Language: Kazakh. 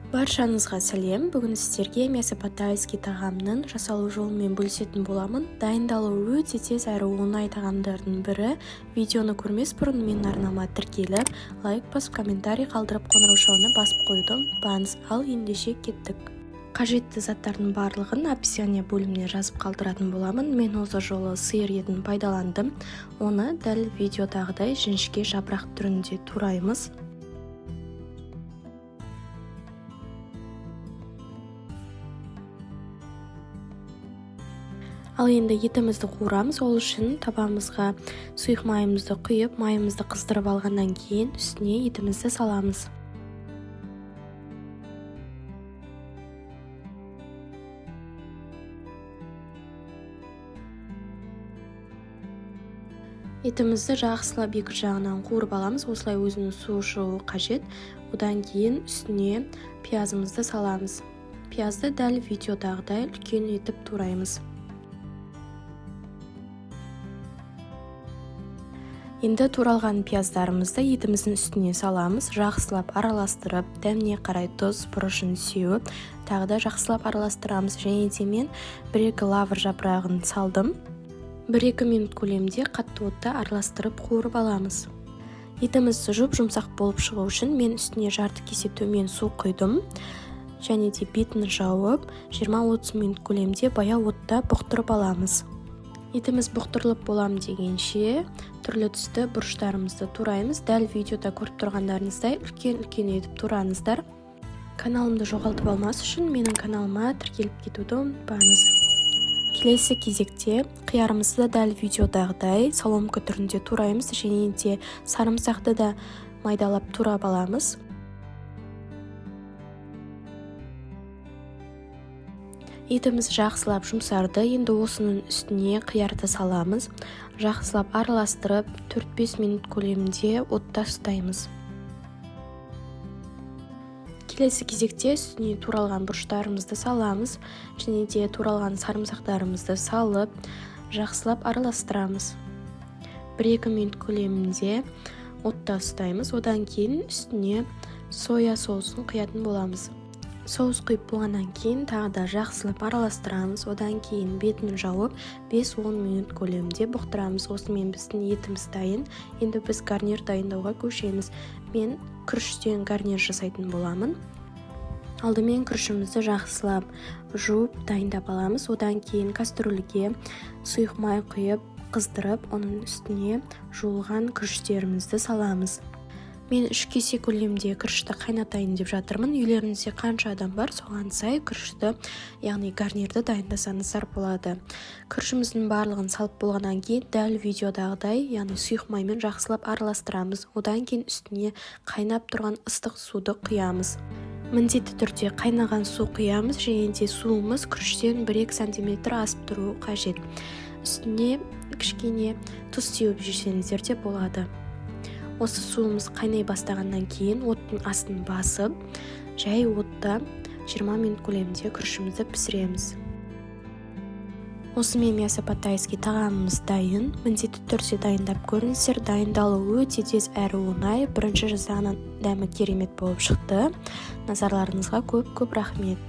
Баршаңызға сәлем. Бүгін сіздерге месопотамский тағамның жасалу жолымен бөлісетін боламын. Дайындалуы өте тез әрі оңай тағамдардың бірі. Видеоны көрмес бұрын менің арнама тіркеліп, лайк басып, комментарий қалдырып, қоңырау шауына басып қойды ұмытпаңыз. Ал ендеше кеттік. Қажетті заттардың барлығын описание бөліміне жазып қалдыратын боламын. Мен осы жолы сиыр етін пайдаландым. Оны дәл видеодағыдай жіңішке жапырақ түрінде тураймыз. Ал енді етімізді қуырамыз. Ол үшін табамызға сұйық майымызды құйып, майымызды қыздырып алғаннан кейін үстіне етімізді саламыз. Етімізді жақсылап екі жағынан қуырып аламыз. Осылай өзінің суы шығуы қажет. Одан кейін үстіне пиязымызды саламыз. Пиязды дәл видеодағыдай үлкен етіп тураймыз. Енді туралған пияздарымызды етіміздің үстіне саламыз. Жақсылап араластырып, дәміне қарай тұз, бұрышын сеуіп, тағы да жақсылап араластырамыз. Және де мен 1-2 лавр жапырағын салдым. 1-2 минут көлемде қатты отта араластырып қуырып аламыз. Етіміз жұмсақ болып шығу үшін мен үстіне жарты кесе төмен су құйдым. Және де бетін жауып, 20-30 минут көлемде баяу отта бұқтырып аламыз. Етіміз бұқтырылып болам дегенше түрлі түсті бұрыштарымызды тураймыз. Дәл видеода көріп тұрғандарыңыздай үлкен етіп тураңыздар. Каналымды жоғалтып алмас үшін менің каналыма тіркеліп кетуді ұмытпаңыз. Келесі кезекте қиярымызды дәл видеодағыдай соломка түрінде тураймыз. Және де сарымсақты да майдалап турап аламыз. Етіміз жақсылап жұмсарды. Енді осының үстіне қиярды саламыз. Жақсылап араластырып 4-5 минут көлемінде отта ұстаймыз. Келесі кезекте үстіне туралған бұрыштарымызды саламыз. Және де туралған сарымсақтарымызды салып, жақсылап араластырамыз. 1-2 минут көлемінде отта ұстаймыз. Одан кейін үстіне соя соусын құятын боламыз. Соус құйып болғаннан кейін тағы да жақсылап араластырамыз. Одан кейін бетін жауып 5-10 минут көлемінде бұқтырамыз. Осымен біздің етіміз дайын. Енді біз гарнир дайындауға көшеміз. Мен күріштен гарнир жасайтын боламын. Алдымен күрішімізді жақсылап жуып дайындап аламыз. Одан кейін кастрюльге сұйық май құйып қыздырып, оның үстіне жуылған күріштерімізді саламыз. Мен 3 кесе көлемде күрішті қайнатайын деп жатырмын. Үйлеріңізде қанша адам бар, соған сай күрішті, яғни гарнирді дайындасаңыздар болады. Күрішіміздің барлығын салып болғаннан кейін дәл видеодағыдай, яғни сұйық маймен жақсылап араластырамыз. Одан кейін үстіне қайнап тұрған ыстық суды құямыз. Міндетті түрде қайнаған су құямыз. Және де суымыз күріштен 1-2 см асып тұруы қажет. Үстіне кішкене тұз сеуіп жесеңіздер де болады. Осы суымыз қайнай бастағаннан кейін оттың астын басып, жай отта 20 минут көлемінде күрішімізді пісіреміз. Осымен месопотамский тағамымыз дайын. Міндетті түрде дайындап көріңіздер. Дайындалуы өте тез әрі оңай. Бірінші жасағаннан дәмі керемет болып шықты. Назарларыңызға көп рахмет.